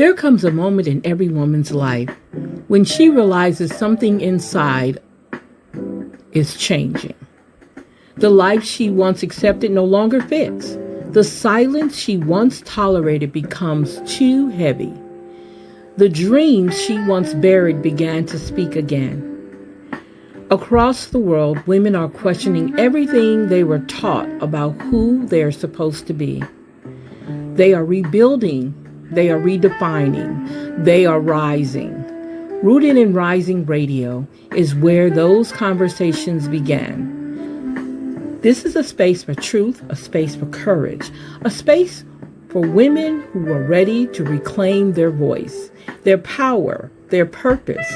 There comes a moment in every woman's life when she realizes something inside is changing. The life she once accepted no longer fits. The silence she once tolerated becomes too heavy. The dreams she once buried began to speak again. Across the world, women are questioning everything they were taught about who they are supposed to be. They are rebuilding, they are redefining, they are rising. Rooted in Rising Radio is where those conversations began. This is a space for truth, a space for courage, a space for women who are ready to reclaim their voice, their power, their purpose.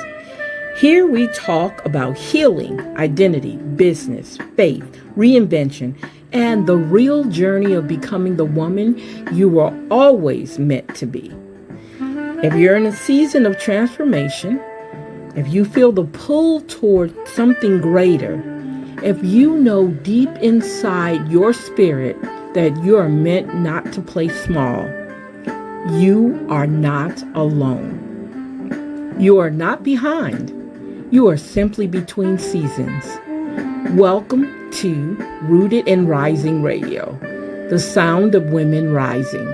Here we talk about healing, identity, business, faith, reinvention, and the real journey of becoming the woman you were always meant to be. If you're in a season of transformation, if you feel the pull toward something greater, if you know deep inside your spirit that you are meant not to play small, you are not alone. You are not behind. You are simply between seasons. Welcome to Rooted in Rising Radio, the sound of women rising.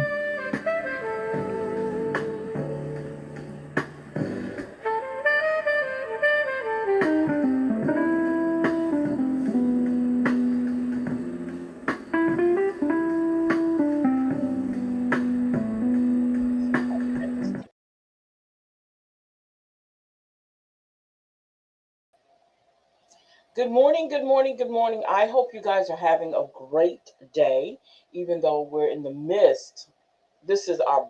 Good morning, good morning, good morning. I hope you guys are having a great day, even though we're in the midst. This is our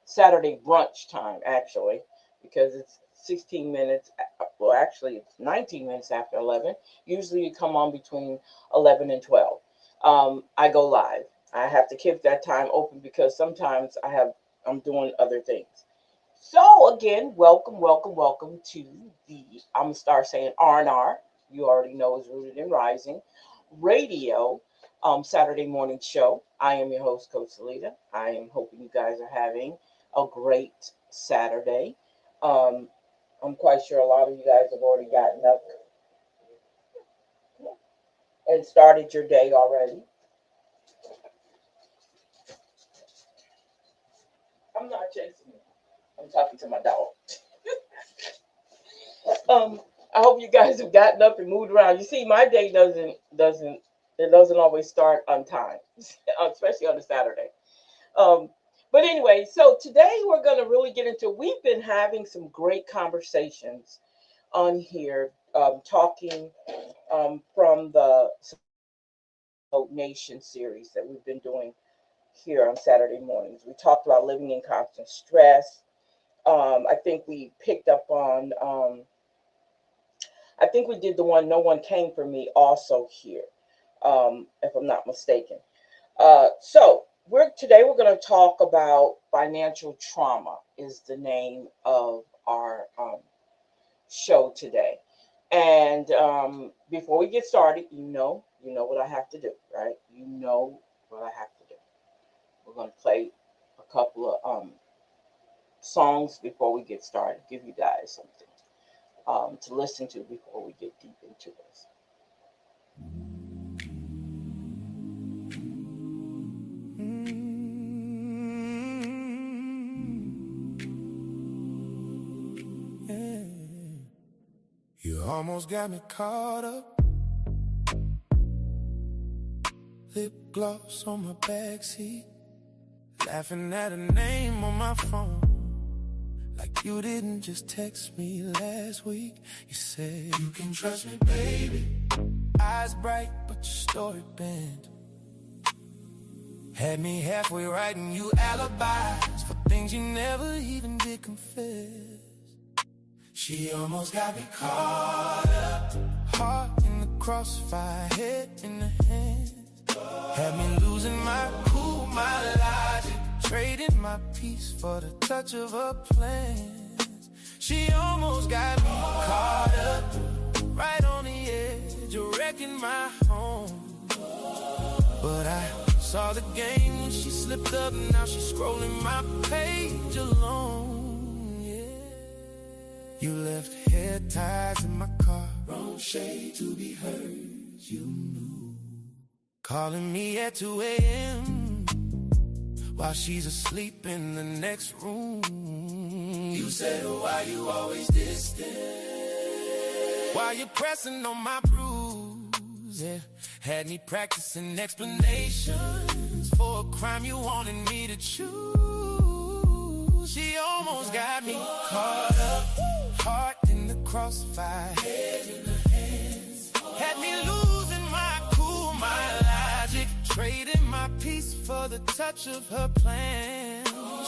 Saturday brunch time, actually, because it's 16 minutes. Well, actually, it's 19 minutes after 11. Usually you come on between 11 and 12. I go live. I have to keep that time open because sometimes I'm doing other things. So again, welcome to the I'm gonna start saying R&R. You already know is Rooted in Rising Radio Saturday morning show. I am your host, Coach Salita. I am hoping you guys are having a great Saturday. Um, I'm quite sure a lot of you guys have already gotten up and started your day already. I'm not chasing you. I'm talking to my dog. I hope you guys have gotten up and moved around. You see, my day doesn't always start on time, especially on a Saturday. Um, but anyway, so today we're going to really get into. We've been having some great conversations on here, talking from the Nation series that we've been doing here on Saturday mornings. We talked about living in constant stress. I think we picked up on. I think we did the one "No One Came for Me" also here, if I'm not mistaken. So we're going to talk about financial trauma is the name of our show today. And before we get started, you know what I have to do, right? You know what I have to do. We're going to play a couple of songs before we get started. Give you guys something to listen to before we get deep into this. You almost got me caught up. Lip gloss on my backseat, laughing at a name on my phone. Like you didn't just text me last week. You said you can trust me, baby. Eyes bright, but your story bent. Had me halfway writing you alibis for things you never even did confess. She almost got me caught up. Heart in the crossfire, head in the hands. Had me losing my cool, my logic, trading my peace for the touch of her plans. She almost got me caught up, right on the edge of wrecking my home. But I Saw the game when she slipped up, now she's scrolling my page alone, yeah. You left hair ties in my car, wrong shade to be heard, you knew. Calling me at 2 a.m. while she's asleep in the next room. You said, why you always distant? Why you pressing on my bruise, yeah. Had me practicing explanations for a crime you wanted me to choose. She almost got me caught up, heart in the crossfire, head in her hands. Had me losing my cool, my logic, trading my peace for the touch of her plan.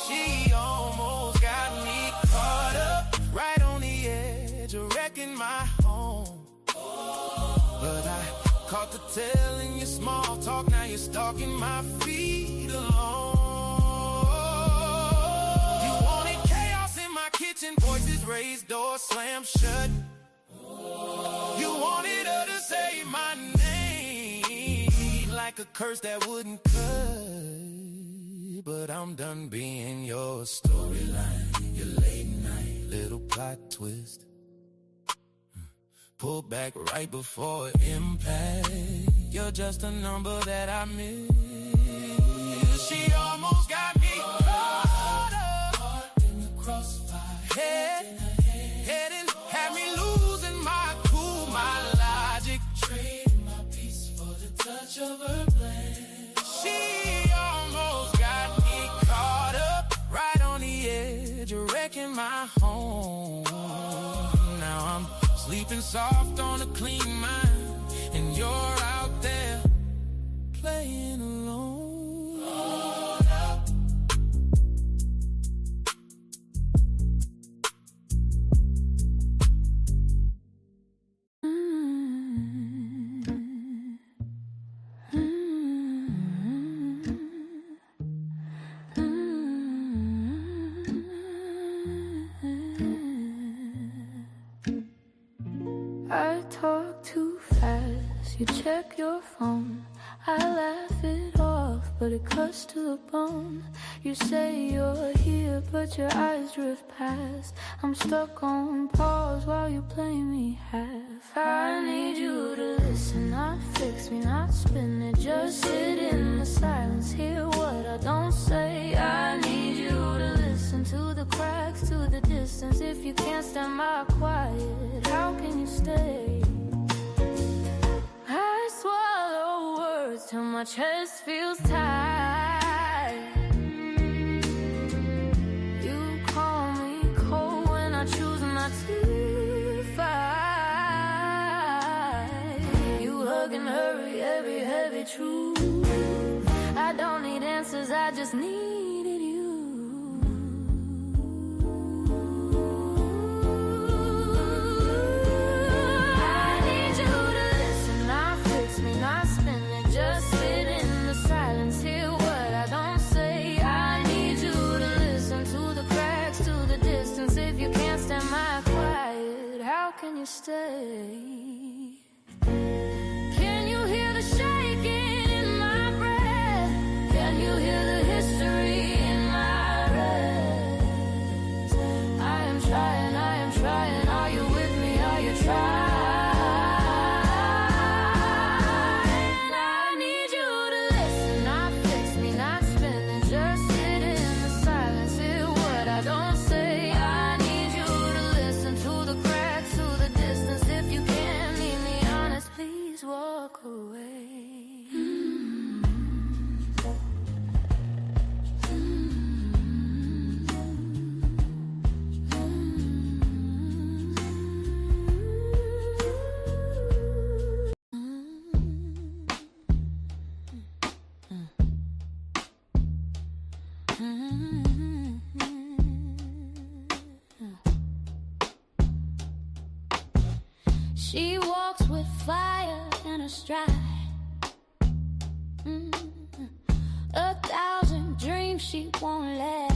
She almost got me caught up, right on the edge of wrecking my home. But I caught the tail in your small talk, now you're stalking my feet alone. You wanted chaos in my kitchen, voices raised, doors slammed shut. You wanted her to say my name like a curse that wouldn't cut. But I'm done being your storyline, your late night little plot twist. Pull back right before impact. You're just a number that I miss. She almost got me caught up, heart in the crossfire, head in, had me losing my cool, my logic, trading my peace for the touch of her plan. She almost got me caught up, right on the edge of wrecking my home. Now I'm sleeping soft on a clean mind, and you're out there playing alone. I talk too fast, you check your phone. I laugh it off, but it cuts to the bone. You say you're here, but your eyes drift past. I'm stuck on pause while you play me half. I need you to listen, not fix me, not spin it. Just sit in the silence, hear what I don't say. I need you to listen to the cracks, to the distance. If you can't stand my quiet, how can you stay? I swallow words till my chest feels tight. You call me cold when I choose not to fight. You hug and hurry, every heavy truth. I don't need answers, I just needed you. I need you to listen, not fix me, not spin it. Just sit in the silence, hear what I don't say. I need you to listen to the cracks, to the distance. If you can't stand my quiet, how can you stay? Can you hear the shaking in my breath? Can you hear the history in my rest? I am trying, are you with me, are you trying? I need you to listen, not fix me, not spin it. Just sit in the silence, hear what I don't say. I need you to listen to the cracks, to the distance. If you can't meet me honest, please walk away. She walks with fire in her stride. 1,000 dreams she won't let.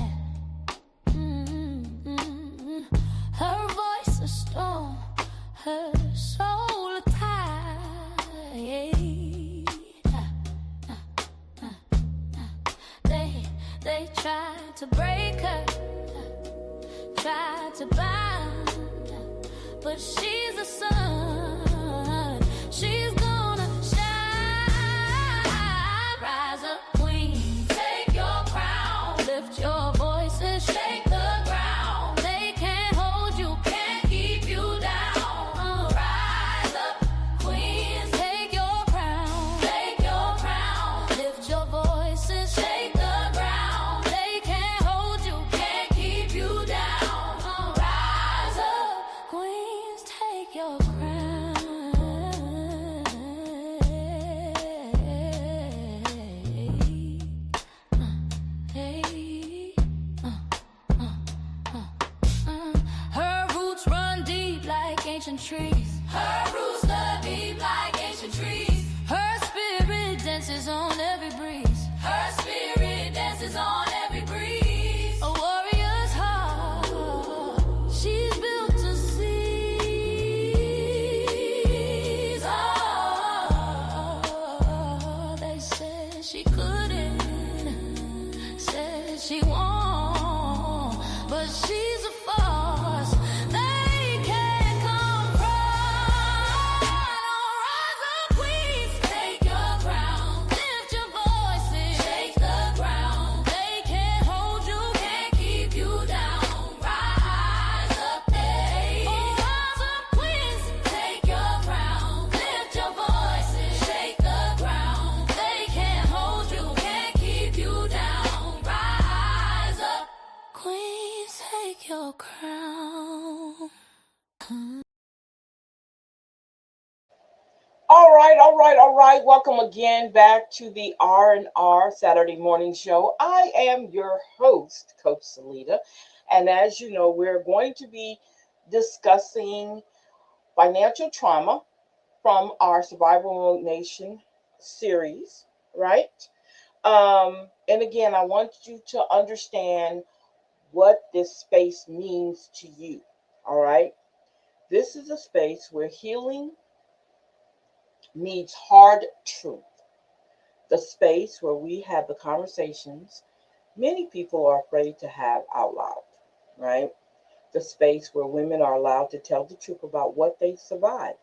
Her voice a storm, her soul a tide. They tried to break her, tried to bind, but she's the sun. She's gonna shine. Rise up, queen, take your crown. Lift your voice and shake the ground. They can't hold you, can't keep you down. Rise up, queens, take your crown. Take your crown. Lift your voice and shake the ground. They can't hold you, can't keep you down. Rise up, queens, take your crown. Hey, her roots run deep like ancient trees. Her roots run deep like ancient trees. Her spirit dances on every breeze. Her spirit dances on every breeze. A warrior's heart, she's built to seize. Oh, they said she couldn't, said she won't, but she's a force they can't confront. Rise up, queens, take your crown. Lift your voices, shake the ground. They can't hold you, can't keep you down. Rise up, hey. Oh, rise up, queens, take your crown. Lift your voices, shake the ground. They can't hold you, can't keep you down. Rise up, queens, take your crown. All right, all right, all right. Welcome again back to the R&R Saturday Morning Show. I am your host, Coach Salita, and as you know, we're going to be discussing financial trauma from our Survival Mode Nation series, right? And again, I want you to understand what this space means to you, all right? This is a space where healing meets hard truth, the space where we have the conversations many people are afraid to have out loud, right? The space where women are allowed to tell the truth about what they survived,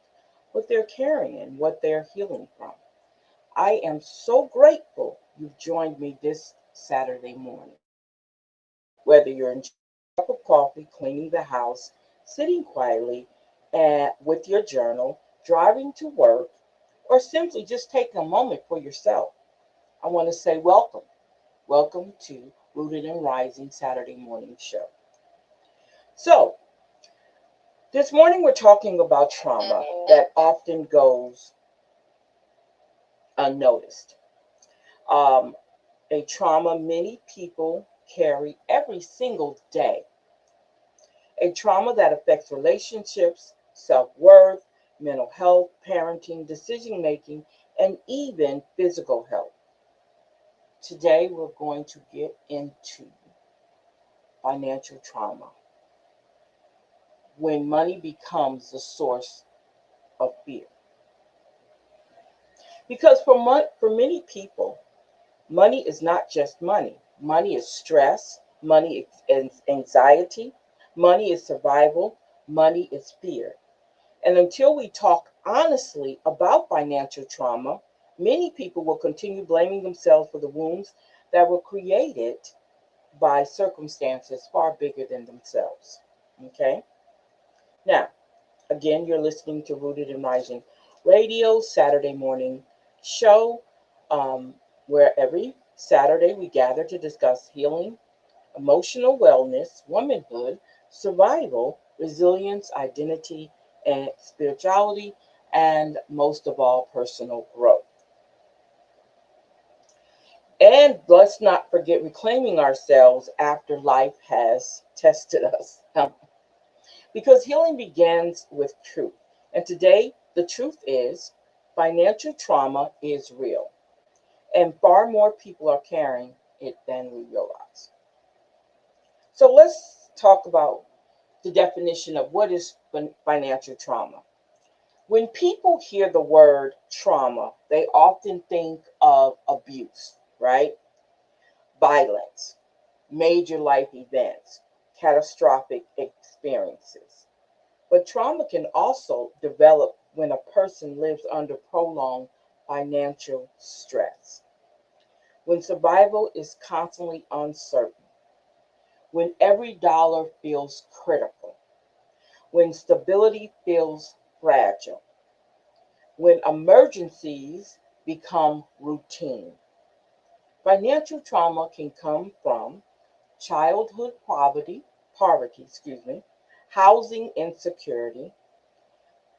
what they're carrying, what they're healing from. I am so grateful you've joined me this Saturday morning. Whether you're enjoying a cup of coffee, cleaning the house, sitting quietly with your journal, driving to work, or simply just taking a moment for yourself, I want to say welcome. Welcome to Rooted and Rising Saturday Morning Show. So, this morning we're talking about trauma that often goes unnoticed. Um, a trauma many people carry every single day. A trauma that affects relationships, self worth, mental health, parenting, decision making, and even physical health. Today, we're going to get into financial trauma when money becomes the source of fear. Because for many people, money is not just money. Money is stress, money is anxiety, money is survival, money is fear. And until we talk honestly about financial trauma, many people will continue blaming themselves for the wounds that were created by circumstances far bigger than themselves. Okay? Now, again, you're listening to Rooted and Rising Radio Saturday morning show, where every Saturday we gather to discuss healing, emotional wellness, womanhood, survival, resilience, identity, and spirituality, and most of all, personal growth. And let's not forget reclaiming ourselves after life has tested us. Because healing begins with truth. And today, the truth is financial trauma is real. And far more people are carrying it than we realize. So let's talk about the definition of what is financial trauma. When people hear the word trauma, they often think of abuse, right? violence, major life events, catastrophic experiences. But trauma can also develop when a person lives under prolonged financial stress, when survival is constantly uncertain, when every dollar feels critical, when stability feels fragile, when emergencies become routine. Financial trauma can come from childhood poverty, housing insecurity,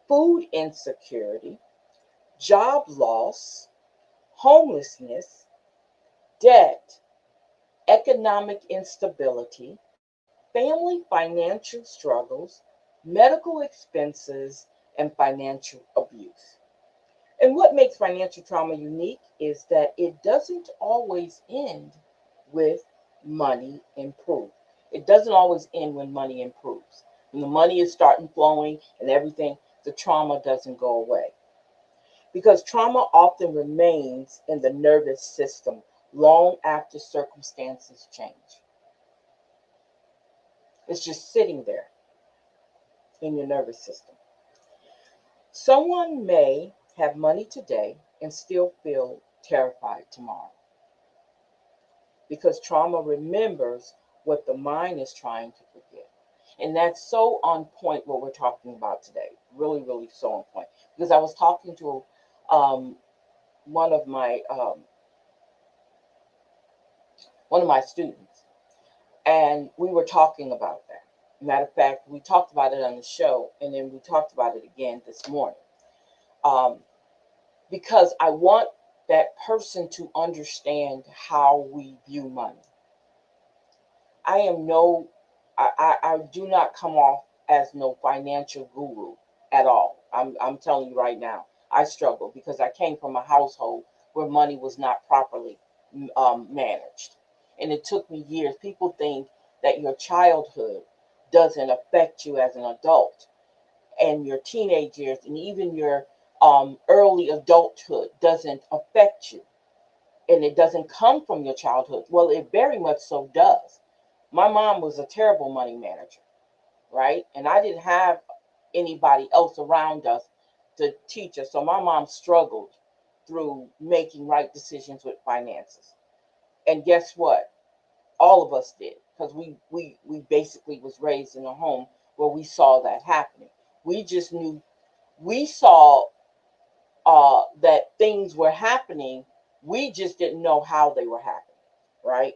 food insecurity, job loss, homelessness, debt, economic instability, family financial struggles, medical expenses, and financial abuse. And what makes financial trauma unique is that it doesn't always end with money improve. It doesn't always end when money improves. When the money is starting flowing and everything, the trauma doesn't go away. Because trauma often remains in the nervous system long after circumstances change. It's just sitting there in your nervous system. Someone may have money today and still feel terrified tomorrow because trauma remembers what the mind is trying to forget. And that's so on point what we're talking about today. Really, really so on point. Because I was talking to um, one of my students, and we were talking about that. Matter of fact, we talked about it on the show, and then we talked about it again this morning. Um, because I want that person to understand how we view money. I am no, I do not come off as no financial guru at all. I'm telling you right now, I struggle because I came from a household where money was not properly managed. And it took me years. People think that your childhood doesn't affect you as an adult, and your teenage years, and even your early adulthood doesn't affect you, and it doesn't come from your childhood. Well, it very much so does. My mom was a terrible money manager, right? And I didn't have anybody else around us to teach us. So my mom struggled through making right decisions with finances. And guess what? All of us did, because we basically was raised in a home where we saw that happening. We just knew, we saw that things were happening. We just didn't know how they were happening, right?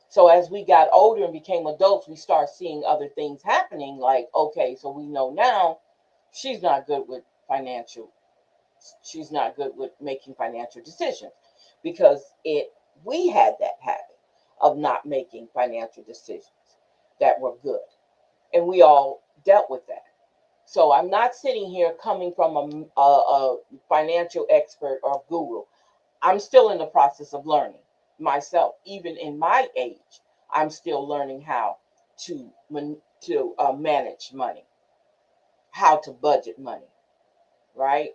So as we got older and became adults, we start seeing other things happening. Like, okay, so we know now she's not good with financial. She's not good with making financial decisions because it we had that habit of not making financial decisions that were good, and we all dealt with that. So I'm not sitting here coming from a financial expert or guru. I'm still in the process of learning myself. Even in my age, I'm still learning how to manage money, how to budget money, right?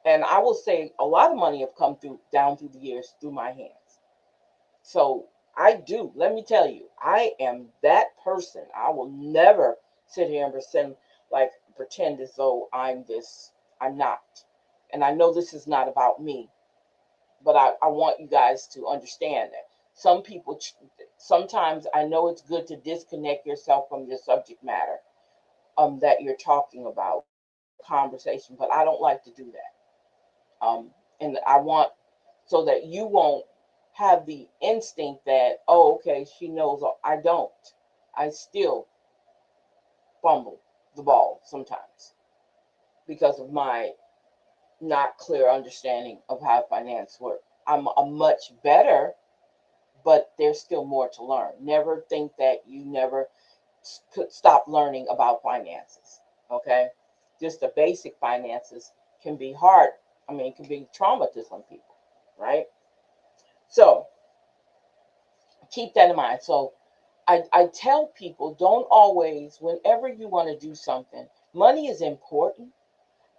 And I will say a lot of money have come through down through the years through my hands. So I do. Let me tell you, I am that person. I will never sit here and pretend as though I'm this. I'm not. And I know this is not about me, but I want you guys to understand that some people, sometimes I know it's good to disconnect yourself from your subject matter that you're talking about, conversation, but I don't like to do that. And I want so that you won't have the instinct that, oh, okay, she knows. I don't. I still fumble the ball sometimes because of my not clear understanding of how finance work. I'm a much better, but there's still more to learn. Never think that you never could stop learning about finances. Okay, just the basic finances can be hard. I mean, it can be trauma to some people, right? So keep that in mind. So I tell people, don't always, whenever you want to do something, money is important.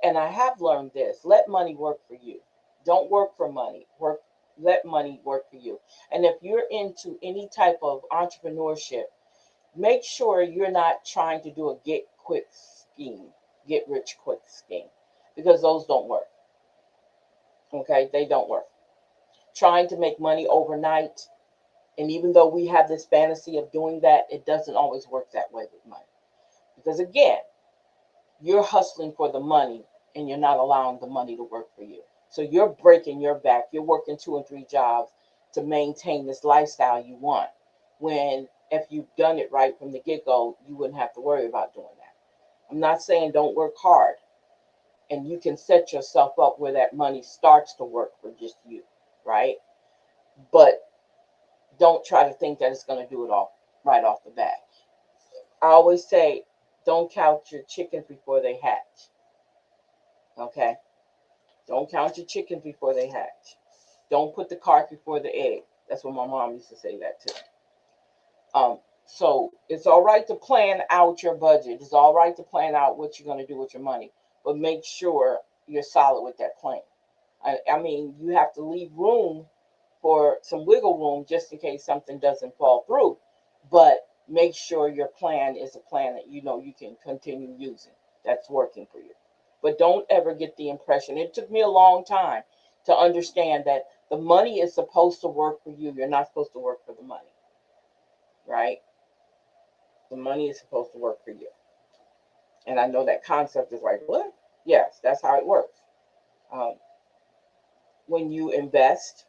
And I have learned this: let money work for you. Don't work for money. Work, Let money work for you. And if you're into any type of entrepreneurship, make sure you're not trying to do a get rich quick scheme, because those don't work. Okay, they don't work. Trying to make money overnight, and even though we have this fantasy of doing that, it doesn't always work that way with money. Because again, you're hustling for the money and you're not allowing the money to work for you. So you're breaking your back. You're working 2 and 3 jobs to maintain this lifestyle you want. When if you've done it right from the get-go, you wouldn't have to worry about doing that. I'm not saying don't work hard. And you can set yourself up where that money starts to work for just you, right? But don't try to think that it's going to do it all right off the bat. I always say, don't count your chickens before they hatch. Okay? Don't count your chickens before they hatch. Don't put the cart before the egg. That's what my mom used to say that too. So it's all right to plan out your budget. It's all right to plan out what you're going to do with your money, but make sure you're solid with that plan. I mean, you have to leave room for some wiggle room just in case something doesn't fall through, but make sure your plan is a plan that you know you can continue using, that's working for you. But don't ever get the impression, it took me a long time to understand that the money is supposed to work for you. You're not supposed to work for the money, right? The money is supposed to work for you. And I know that concept is like, what? Yes, that's how it works. When you invest,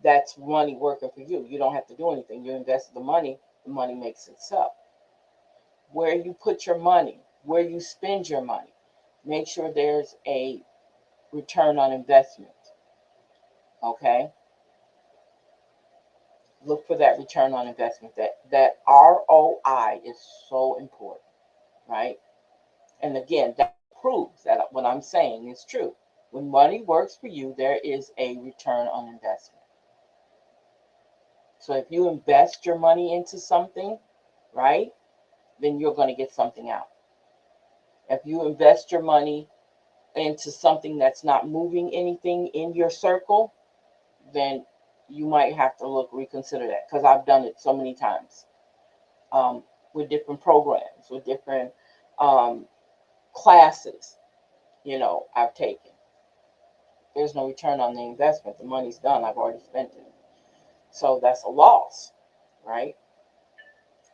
that's money working for you. You don't have to do anything. You invest the money makes itself. Where you put your money, where you spend your money, make sure there's a return on investment. Okay? Look for that return on investment. That ROI is so important, right? And again, that proves that what I'm saying is true. When money works for you, there is a return on investment. So if you invest your money into something, right, then you're going to get something out. If you invest your money into something that's not moving anything in your circle, then you might have to reconsider that, because I've done it so many times with different programs, with different classes, I've taken. There's no return on the investment. The money's done. I've already spent it. So that's a loss, right?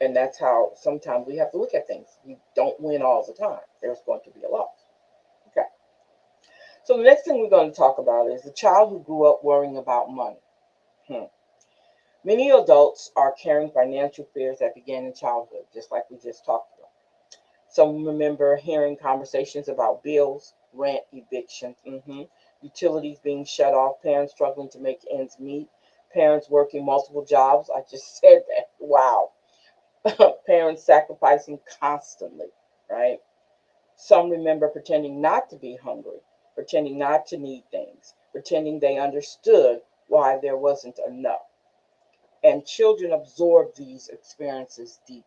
And that's how sometimes we have to look at things. You don't win all the time. There's going to be a loss. Okay. So the next thing we're going to talk about is the child who grew up worrying about money. Many adults are carrying financial fears that began in childhood, just like we just talked about. Some remember hearing conversations about bills, rent, evictions, utilities being shut off, parents struggling to make ends meet, parents working multiple jobs. I just said that. Wow. Parents sacrificing constantly, right? Some remember pretending not to be hungry, pretending not to need things, pretending they understood why there wasn't enough. And children absorb these experiences deeply.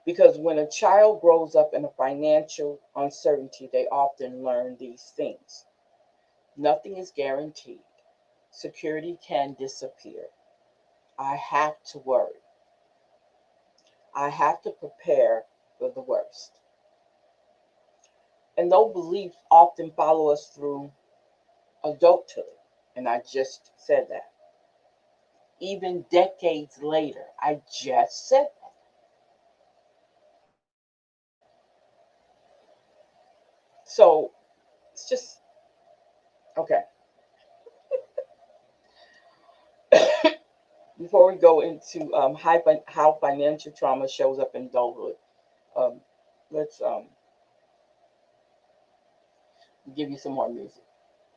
Because when a child grows up in a financial uncertainty, they often learn these things. Nothing is guaranteed. Security can disappear. I have to worry. I have to prepare for the worst. And those beliefs often follow us through adulthood. And I just said that. Even decades later, I just said that. So it's just, okay. Before we go into how financial trauma shows up in adulthood, let's give you some more music.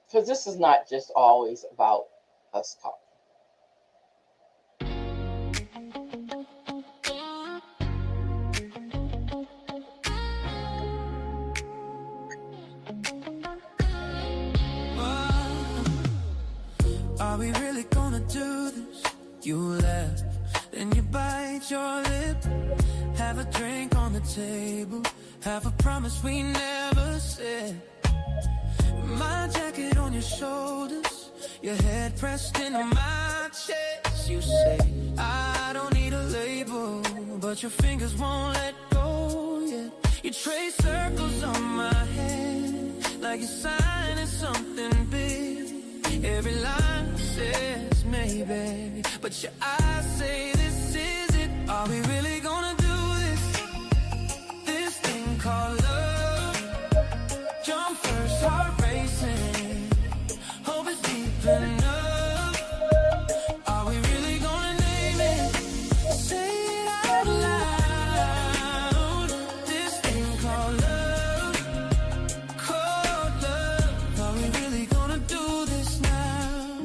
Because this is not just always about us talking. Are we really gonna do this? You laugh, then you bite your lip. Have a drink on the table, have a promise we never said. My jacket on your shoulders, your head pressed into my chest. You say, I don't need a label, but your fingers won't let go yet. You trace circles on my head, like you're signing something big. Every line says maybe, but your eyes say this is it. Are we really gonna do this thing called love? Jump first, heart racing, hope it's deep enough. Are we really gonna name it? Say it out loud. This thing called love, cold love. Are we really gonna do this now?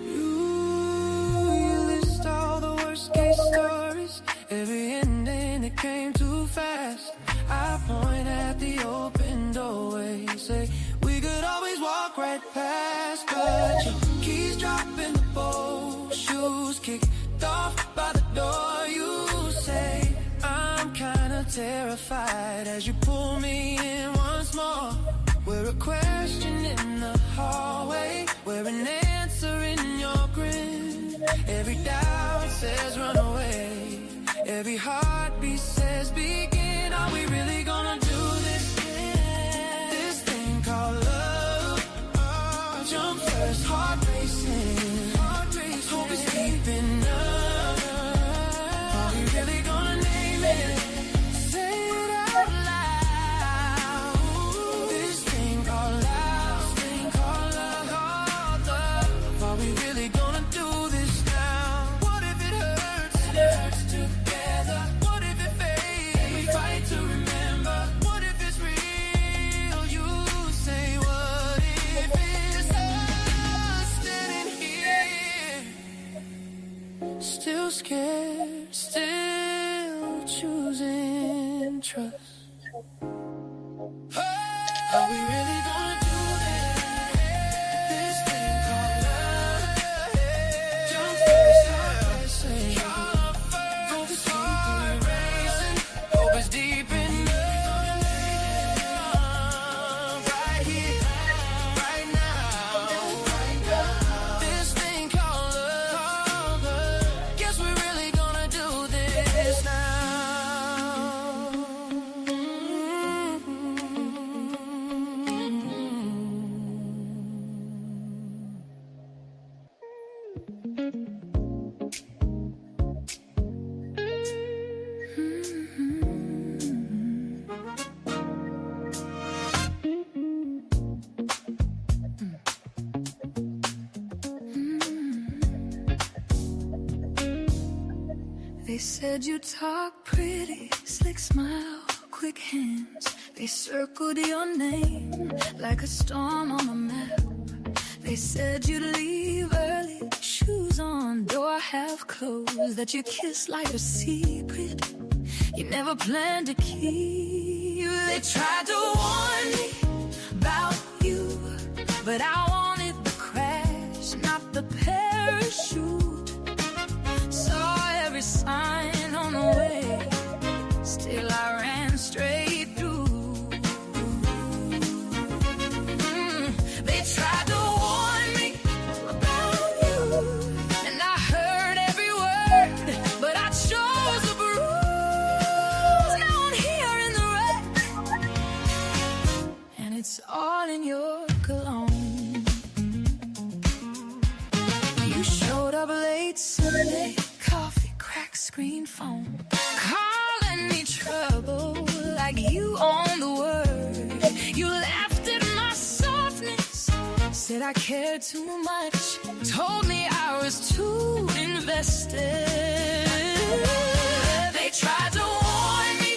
You list all the worst case stories, every ending that came too fast. I point at the open doorway, say we could always walk right past, but your keys drop in the bowl, shoes kicked off by the door. You say I'm kinda terrified as you pull me in once more. We're a question in the hallway, we're an answer in your grin. Every doubt says run away, every heartbeat says begin. Are we really gonna do this thing called love? Jump first, heart racing, hope it's deep enough. Are we really gonna name it? Say it out loud. This thing called love, are we really gonna do this now? What if it hurts? And it hurts together. What if it fades? And we fight to remember. What if it's real? You say, what if it's us standing here, still scared, still choosing trust? Are we really gonna do this thing called love? Jump first, heart racing, hope it's heart racing, hope it's deep enough. Right here, right now. This thing called love. Guess we're really gonna do this now. They said you talk pretty, slick smile, quick hands. They circled your name like a storm on a map. They said you'd leave early, shoes on, door half closed, that you kiss like a secret you never planned to keep. They tried to warn me about you, but I wanted the crash, not the parachute. Saw every sign on the way, still I ran straight through. They tried to warn me about you, and I heard every word, but I chose the bruise. Now I'm here in the wreck, and it's all in your cologne. You showed up late Sunday, coffee, crack, screen phone, calling me trouble like you own the word. You laughed at my softness, said I cared too much, told me I was too invested. They tried to warn me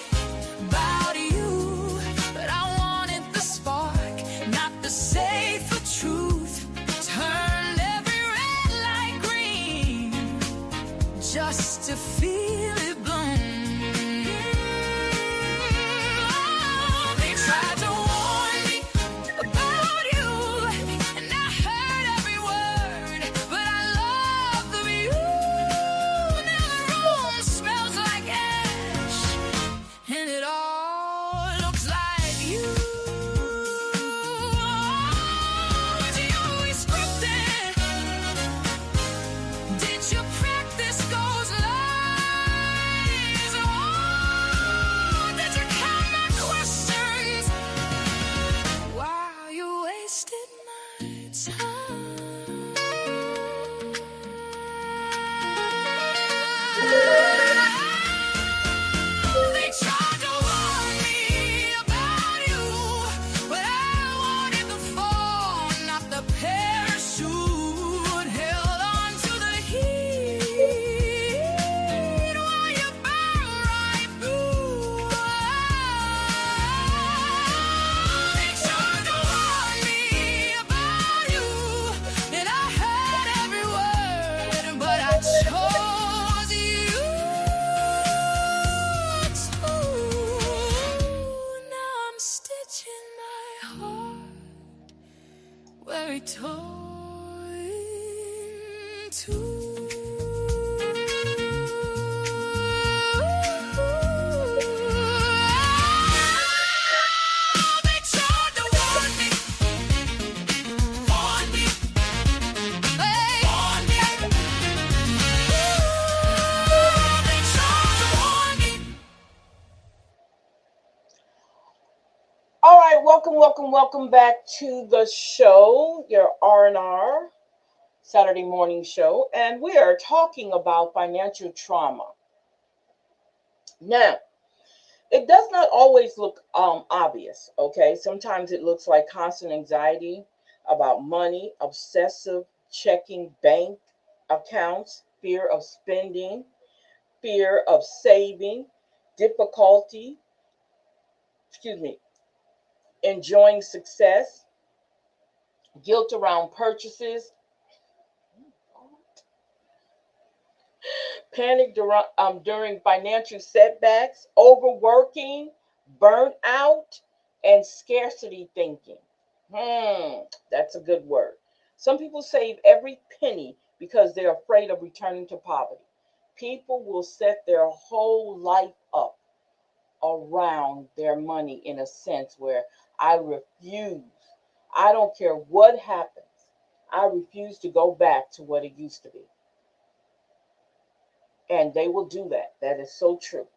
about you, but I wanted the spark, not the safer truth. Turned every red light green just to feel it bloom. They tried to warn me about you, and I heard every word, but I love the view. Now the room smells like ash, and it all looks like very torn too. Make sure to warn me, hey, make sure to warn me. All right, welcome back to the show, your R&R Saturday morning show, and we are talking about financial trauma. Now, it does not always look obvious, okay? Sometimes it looks like constant anxiety about money, obsessive checking bank accounts, fear of spending, fear of saving, difficulty, enjoying success, guilt around purchases, panic during financial setbacks, overworking, burnout, and scarcity thinking. That's a good word. Some people save every penny because they're afraid of returning to poverty. People will set their whole life up around their money in a sense where I refuse. I don't care what happens. I refuse to go back to what it used to be. And they will do that. That is so true.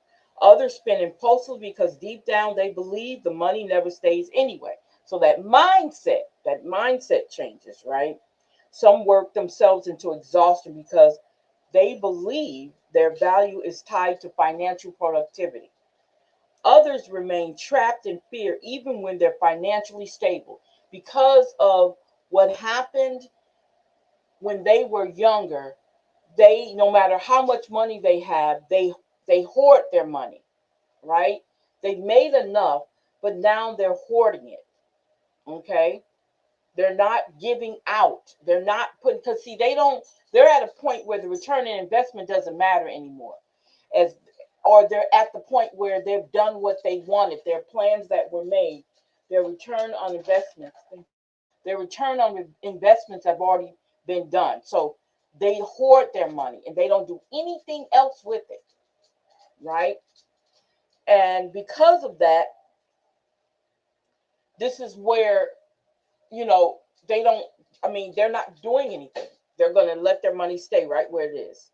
Others spend impulsively because deep down they believe the money never stays anyway. So that mindset changes, right? Some work themselves into exhaustion because they believe their value is tied to financial productivity. Others remain trapped in fear even when they're financially stable because of what happened when they were younger. They, no matter how much money they have, they hoard their money, right? They've made enough, but now they're hoarding it. Okay, they're not giving out. They're not putting, because see, they're at a point where the return on investment doesn't matter anymore, as or they're at the point where they've done what they wanted. Their plans that were made, their return on investments, their return on investments have already been done. So they hoard their money and they don't do anything else with it, right? And because of that, this is where, you know, they don't, I mean, they're not doing anything. They're going to let their money stay right where it is.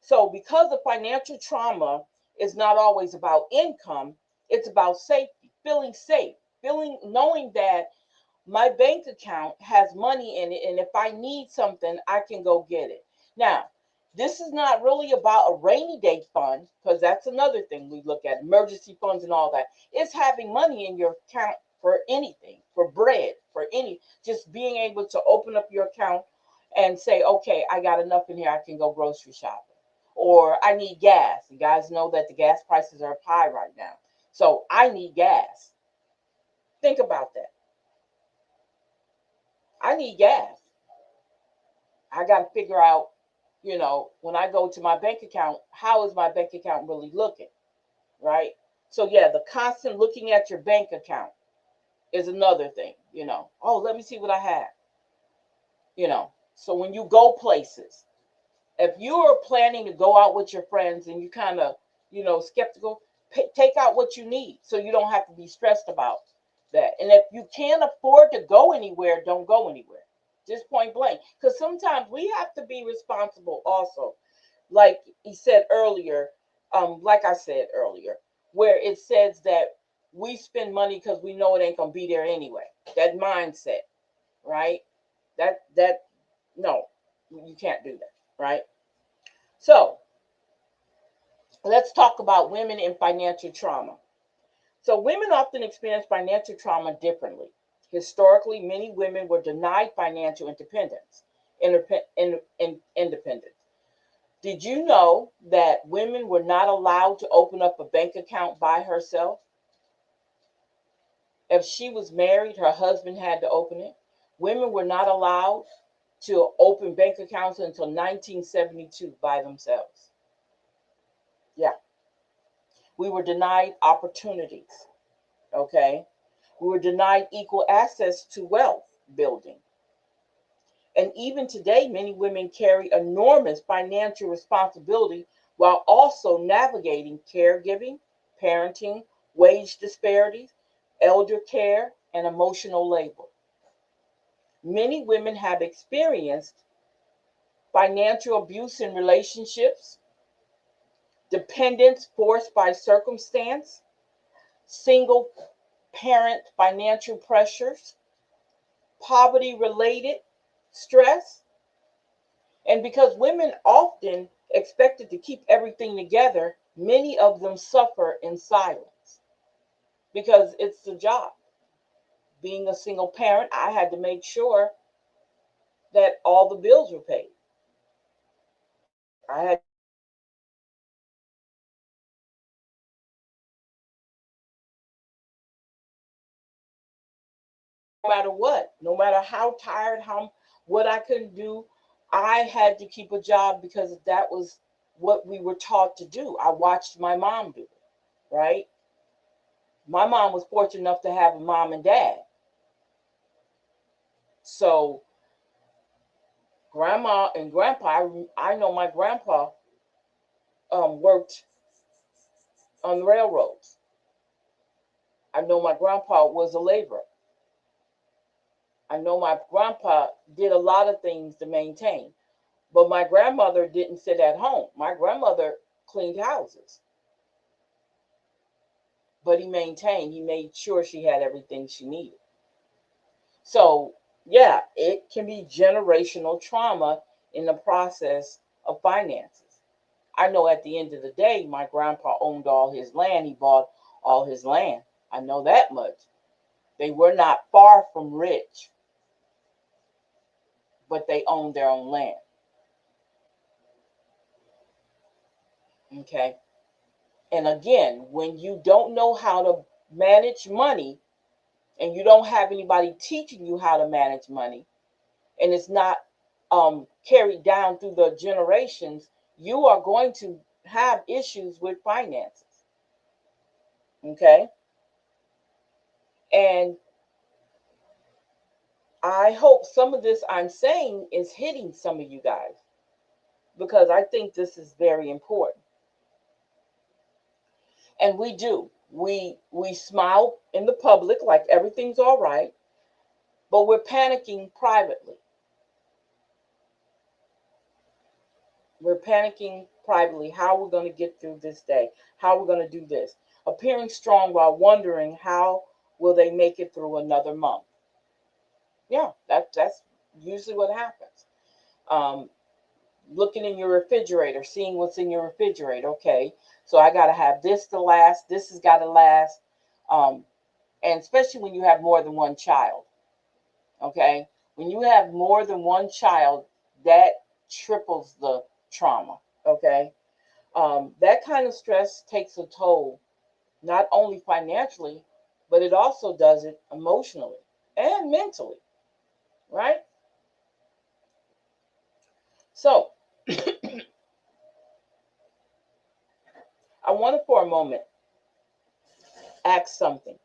So because the financial trauma is not always about income, it's about safety, feeling safe, knowing that my bank account has money in it, and if I need something, I can go get it. Now, this is not really about a rainy day fund, because that's another thing we look at, emergency funds and all that. It's having money in your account for anything, for bread, for just being able to open up your account and say, okay, I got enough in here, I can go grocery shopping. Or I need gas. You guys know that the gas prices are high right now. So I need gas. Think about that. I need gas. I got to figure out, when I go to my bank account, how is my bank account really looking, right? So, yeah, the constant looking at your bank account is another thing, Oh, let me see what I have. So when you go places, if you're planning to go out with your friends and you kind of, skeptical, take out what you need so you don't have to be stressed about that. And if you can't afford to go anywhere, don't go anywhere. Just point blank. Because sometimes we have to be responsible also. Like he said earlier, like I said earlier, where it says that we spend money because we know it ain't gonna be there anyway. That mindset, right? That no, you can't do that, right? So let's talk about women in financial trauma. So women often experience financial trauma differently. Historically, many women were denied financial independence. Did you know that women were not allowed to open up a bank account by herself? If she was married, her husband had to open it. Women were not allowed to open bank accounts until 1972 by themselves. Yeah, we were denied opportunities. Okay, we were denied equal access to wealth building. And even today, many women carry enormous financial responsibility while also navigating caregiving, parenting, wage disparities, elder care, and emotional labor. Many women have experienced financial abuse in relationships, dependence forced by circumstance, single parent financial pressures, poverty related stress. And because women often expected to keep everything together, many of them suffer in silence because it's the job. Being a single parent, I had to make sure that all the bills were paid. I had no matter what, no matter how tired, how what I couldn't do, I had to keep a job because that was what we were taught to do. I watched my mom do it, right? My mom was fortunate enough to have a mom and dad. So grandma and grandpa, I know my grandpa worked on the railroads. I know my grandpa was a laborer. I know my grandpa did a lot of things to maintain. But my grandmother didn't sit at home. My grandmother cleaned houses. But he maintained, he made sure she had everything she needed. So, yeah, it can be generational trauma in the process of finances. I know at the end of the day, my grandpa owned all his land. He bought all his land. I know that much. They were not far from rich, but they owned their own land. Okay. And again, when you don't know how to manage money and you don't have anybody teaching you how to manage money, and it's not carried down through the generations, you are going to have issues with finances. Okay. And I hope some of this I'm saying is hitting some of you guys because I think this is very important. And we do. We smile in the public like everything's all right, but we're panicking privately. We're panicking privately how we're going to get through this day, how we're going to do this. Appearing strong while wondering how will they make it through another month. Yeah, that's usually what happens. Um, Looking in your refrigerator, seeing what's in your refrigerator. Okay, so I got to have this to last. This has got to last. Um, and especially when you have more than one child. Okay, when you have more than one child, that triples the trauma. Okay, that kind of stress takes a toll, not only financially, but it also does it emotionally and mentally, right? So I want to, for a moment, ask something.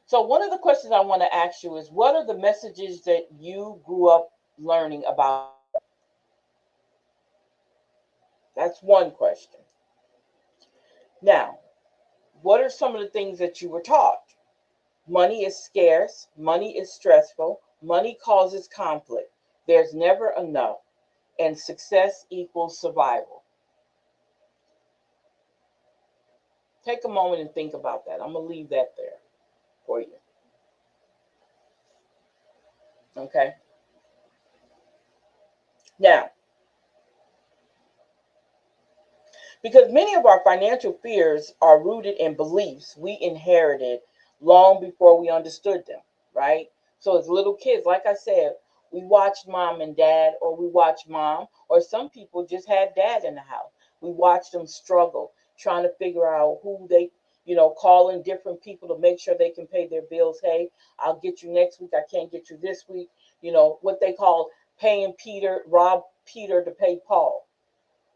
So, one of the questions I want to ask you is what are the messages that you grew up learning about? That's one question. Now, what are some of the things that you were taught? Money is scarce, money is stressful, money causes conflict, there's never enough, and success equals survival. Take a moment and think about that. I'm going to leave that there for you. Okay. Now, because many of our financial fears are rooted in beliefs we inherited long before we understood them, right? So, as little kids, like I said, we watched mom and dad, or we watched mom, or some people just had dad in the house. We watched them struggle, trying to figure out who they, calling different people to make sure they can pay their bills. Hey, I'll get you next week. I can't get you this week. What they call paying Peter, rob Peter to pay Paul.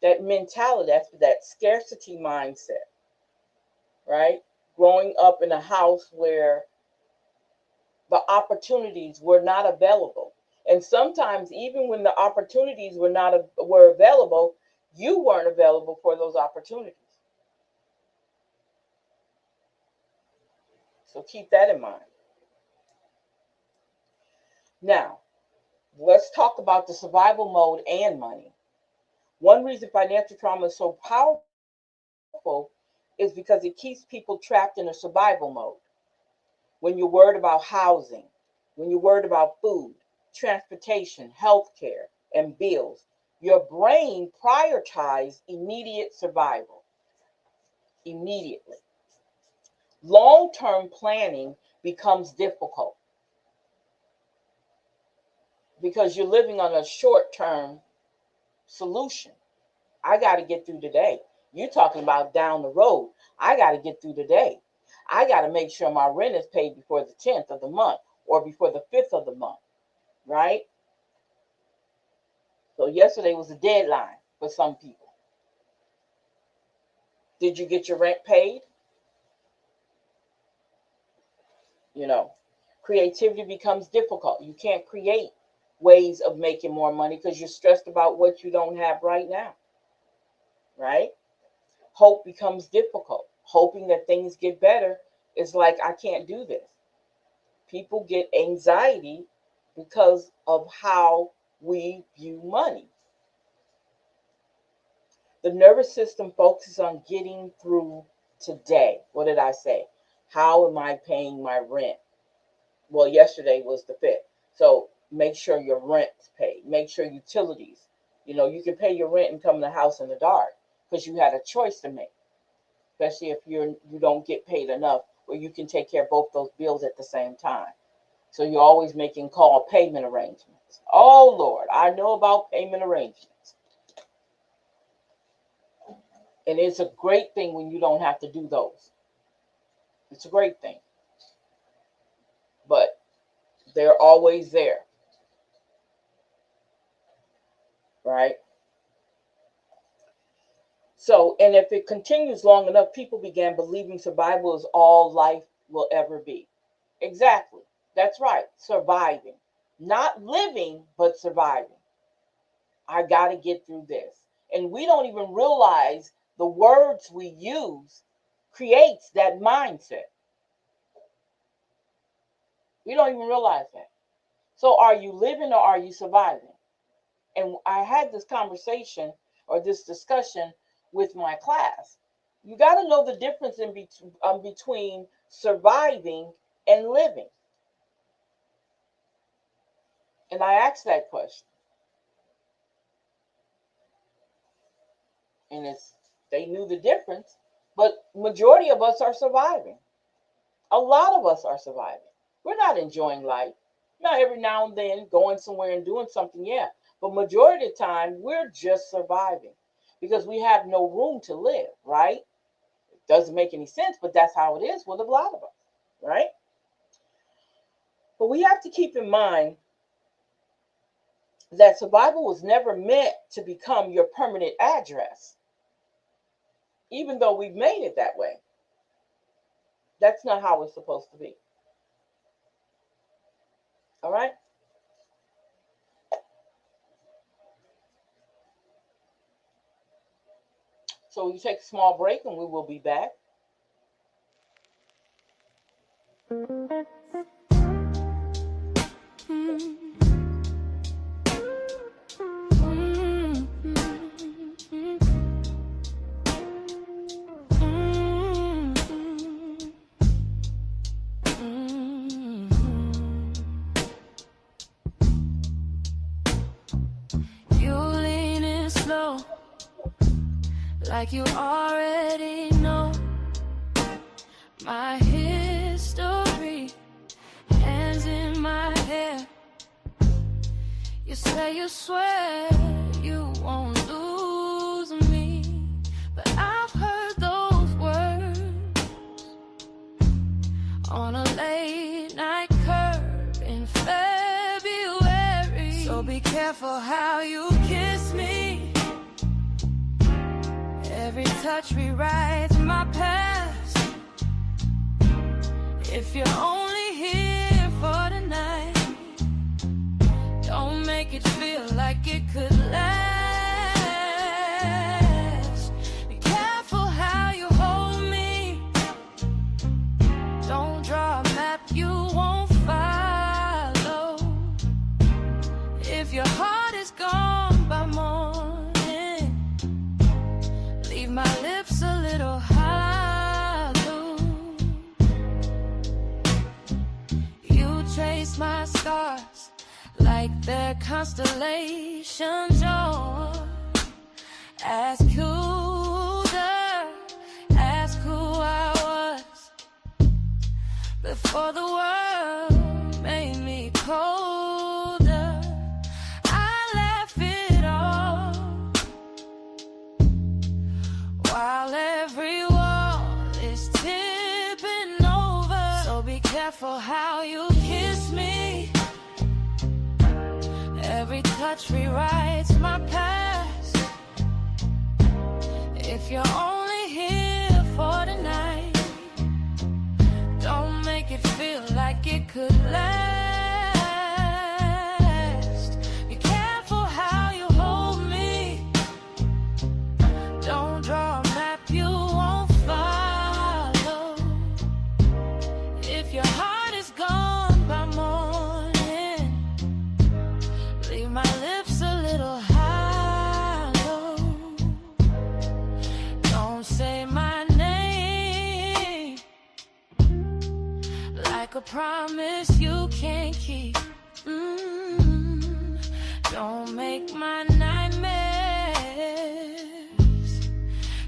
That mentality, that's that scarcity mindset, right? Growing up in a house where the opportunities were not available. And sometimes even when the opportunities were available, you weren't available for those opportunities. So keep that in mind. Now, let's talk about the survival mode and money. One reason financial trauma is so powerful is because it keeps people trapped in a survival mode. When you're worried about housing, when you're worried about food, transportation, healthcare, and bills, your brain prioritizes immediate survival. Immediately. Long-term planning becomes difficult because you're living on a short-term solution. I got to get through today. You're talking about down the road. I got to get through today. I got to make sure my rent is paid before the 10th of the month or before the 5th of the month, right? So yesterday was a deadline for some people. Did you get your rent paid? Creativity becomes difficult. You can't create ways of making more money because you're stressed about what you don't have right now, right? Hope becomes difficult. Hoping that things get better is like, I can't do this. People get anxiety because of how we view money. The nervous system focuses on getting through today. What did I say? How am I paying my rent? Well, yesterday was the 5th. So make sure your rent's paid. Make sure utilities. You can pay your rent and come in the house in the dark because you had a choice to make, especially if you don't get paid enough where you can take care of both those bills at the same time. So you're always making call payment arrangements. Oh, Lord, I know about payment arrangements. And it's a great thing when you don't have to do those. It's a great thing. But they're always there. Right? So, and if it continues long enough, people began believing survival is all life will ever be. Exactly. That's right. Surviving. Not living, but surviving. I got to get through this. And we don't even realize the words we use creates that mindset. We don't even realize that. So are you living or are you surviving? And I had this conversation or this discussion with my class. You got to know the difference in between surviving and living. And I asked that question. And they knew the difference, but majority of us are surviving. A lot of us are surviving. We're not enjoying life. Not every now and then going somewhere and doing something, yeah. But majority of the time, we're just surviving because we have no room to live, right? It doesn't make any sense, but that's how it is with a lot of us, right? But we have to keep in mind that survival was never meant to become your permanent address, even though we've made it that way. That's not how it's supposed to be. All right? So we take a small break and we will be back. Like you already know my history, hands in my hair. You say you swear you won't lose me, but I've heard those words on a late night curve in February. So be careful how you kiss me. Every touch rewrites my past. If you're only here for constellations, or ask who I was before the world made me colder. I laugh it off while every wall is tipping over. So be careful how you kiss me. Every touch rewrites my past. If you're only here for tonight, don't make it feel like it could last. Be careful how you hold me. Don't draw a map you won't follow. If your heart is gone by morning, leave my lips a little hollow. Don't say my name like a promise you can't keep. Don't make my nightmares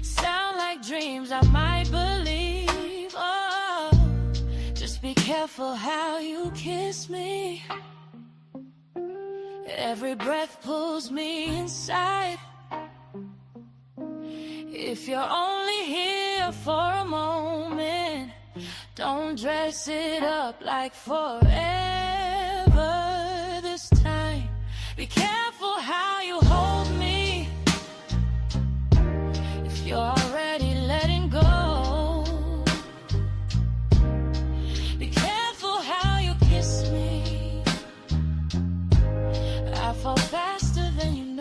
sound like dreams I might believe. Oh, just be careful how you kiss me. Every breath pulls me inside. If you're only here for a moment, don't dress it up like forever this time. Be careful how you hold me. If you're already letting go, be careful how you kiss me. I fall faster than you know.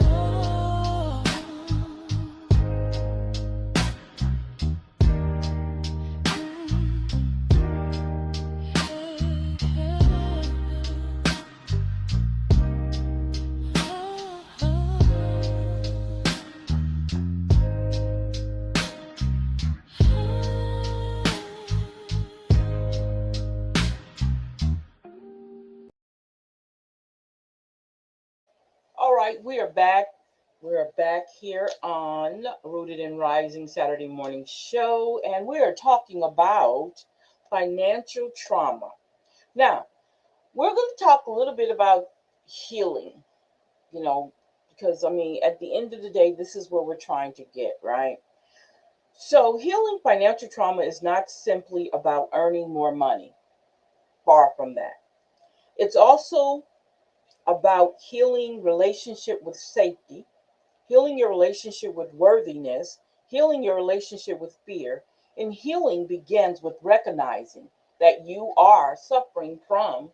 All right, we are back. We are back here on Rooted and Rising Saturday morning show, and we are talking about financial trauma. Now, we're going to talk a little bit about healing, you know, because I mean, at the end of the day, this is where we're trying to get, right? So, healing financial trauma is not simply about earning more money, far from that. It's also about healing relationship with safety, healing your relationship with worthiness, healing your relationship with fear. And healing begins with recognizing that you are suffering from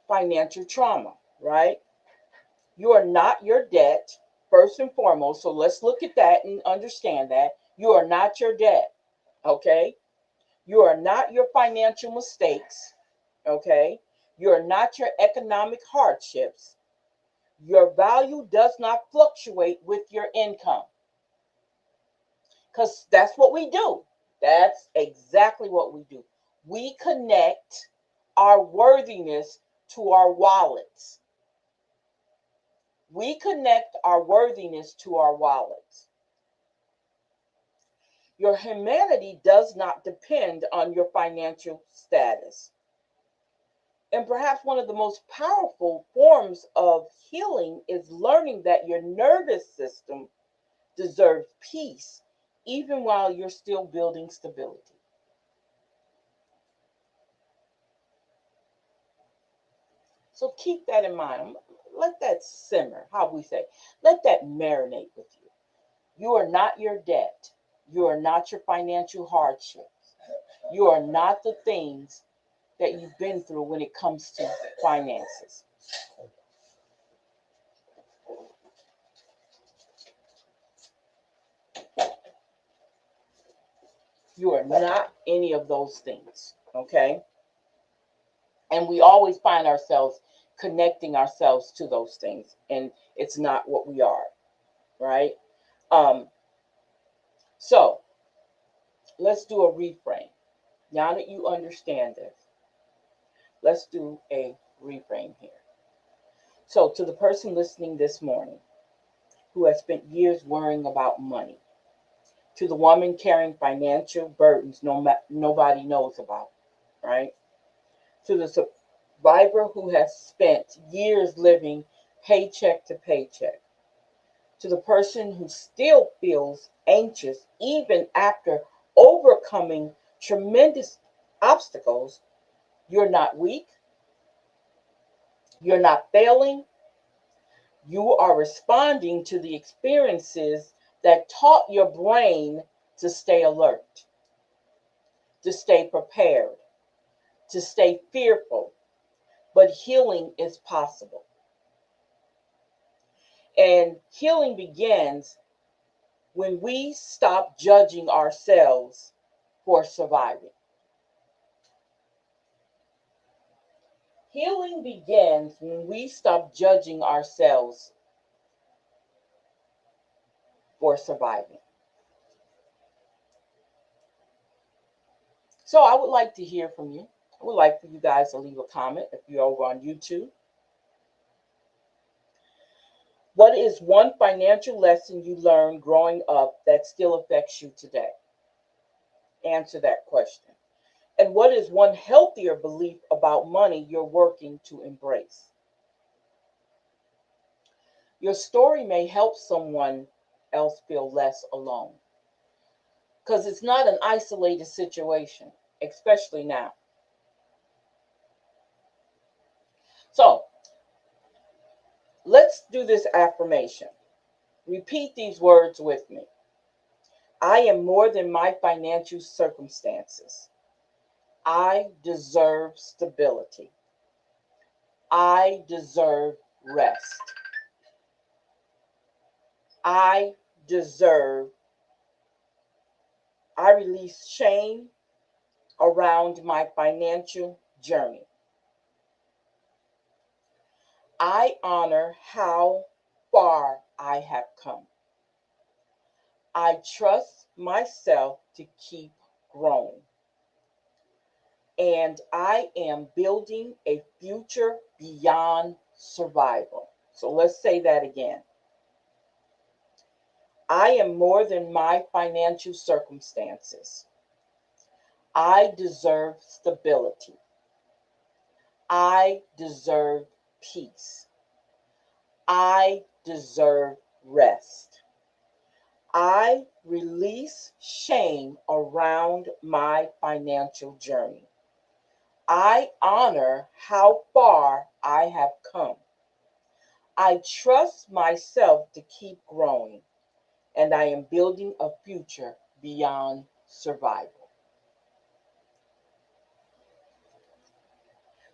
financial trauma, right? You are not your debt, first and foremost. So let's look at that and understand that. You are not your debt, okay? You are not your financial mistakes, okay? You are not your economic hardships. Your value does not fluctuate with your income, because that's what we do. That's exactly what we do. We connect our worthiness to our wallets. We connect our worthiness to our wallets. Your humanity does not depend on your financial status. And perhaps one of the most powerful forms of healing is learning that your nervous system deserves peace even while you're still building stability. So keep that in mind. Let that simmer, how we say. Let that marinate with you. You are not your debt. You are not your financial hardships. You are not the things that you've been through when it comes to finances. You are not any of those things, okay? And we always find ourselves connecting ourselves to those things, and it's not what we are, right? Um, so let's do a reframe. Now that you understand this, let's do a reframe here. So, to the person listening this morning who has spent years worrying about money, to the woman carrying financial burdens nobody knows about, right? To the survivor who has spent years living paycheck to paycheck, to the person who still feels anxious even after overcoming tremendous obstacles, you're not weak, you're not failing, you are responding to the experiences that taught your brain to stay alert, to stay prepared, to stay fearful. But healing is possible. And healing begins when we stop judging ourselves for surviving. Healing begins when we stop judging ourselves for surviving. So I would like to hear from you. I would like for you guys to leave a comment if you're over on YouTube. What is one financial lesson you learned growing up that still affects you today? Answer that question. And what is one healthier belief about money you're working to embrace? Your story may help someone else feel less alone because it's not an isolated situation, especially now. So let's do this affirmation. Repeat these words with me. I am more than my financial circumstances. I deserve stability. I deserve rest. I deserve, I release shame around my financial journey. I honor how far I have come. I trust myself to keep growing. And I am building a future beyond survival. So let's say that again. I am more than my financial circumstances. I deserve stability. I deserve peace. I deserve rest. I release shame around my financial journey. I honor how far I have come. I trust myself to keep growing, and I am building a future beyond survival.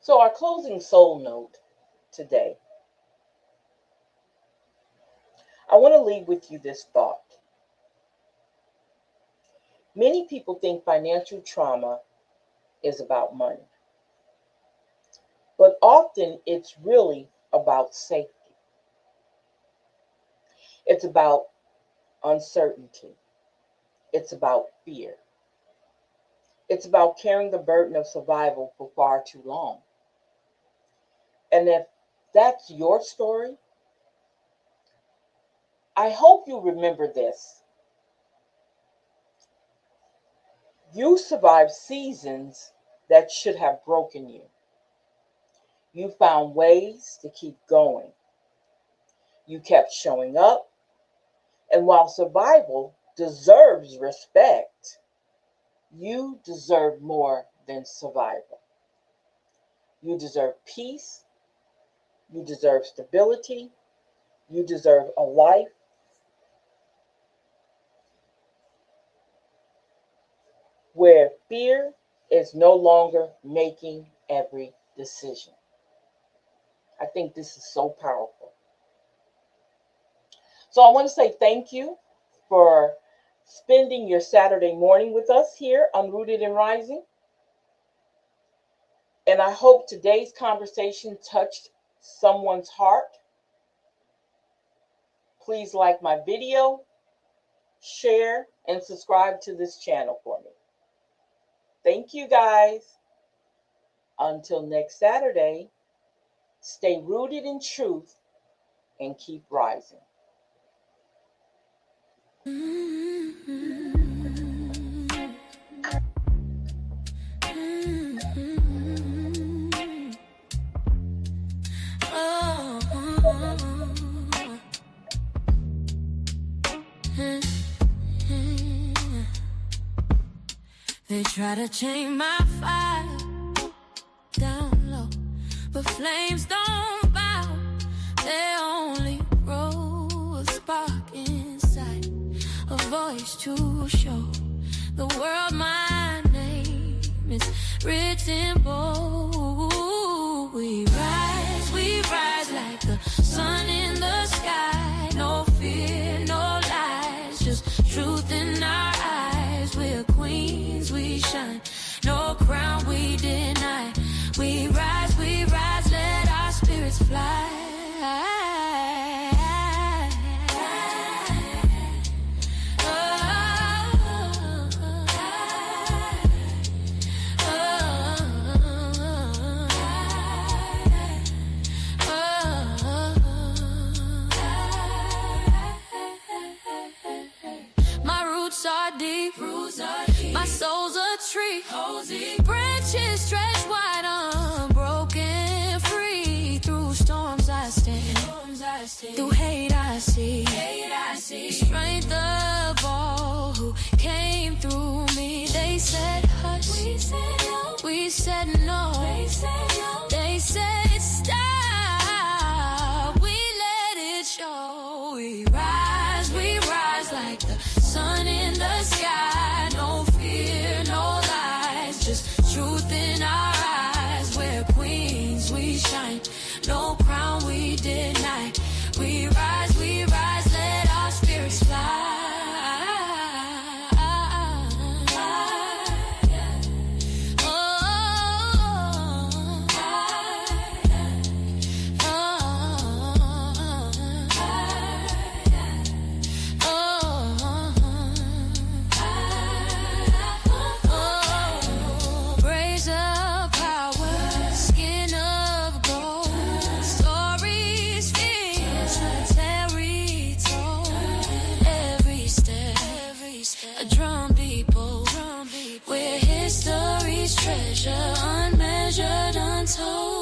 So, our closing soul note today, I want to leave with you this thought. Many people think financial trauma is about money, but often it's really about safety. It's about uncertainty. It's about fear. It's about carrying the burden of survival for far too long. And if that's your story, I hope you remember this. You survived seasons that should have broken you. You found ways to keep going. You kept showing up. And while survival deserves respect, you deserve more than survival. You deserve peace. You deserve stability. You deserve a life where fear is no longer making every decision. I think this is so powerful. So I want to say thank you for spending your Saturday morning with us here on Rooted and Rising. And I hope today's conversation touched someone's heart. Please like my video, share, and subscribe to this channel for me. Thank you guys. Until next Saturday, Stay rooted in truth and keep rising. They try to chain my fire down low, but flames don't bow. They only grow a spark inside, a voice to show the world my name is written bold. We rise like the sun in the sky. No fear, no lies, just truth in our eyes. We're queens, we shine. No crown we deny. We rise, let our spirits fly. My roots are deep, my soul's a tree. Branches stretch wide, unbroken, free. Through storms I stand, through hate I see. The strength of all who came through me. They said hush, we said no. They said stop, we let it show. We rise like the sun in the sky. No fear, no lies, just truth in our eyes. We're queens, we shine. No crown we deny. We rise, let our spirits fly. We're history's treasure, unmeasured, untold.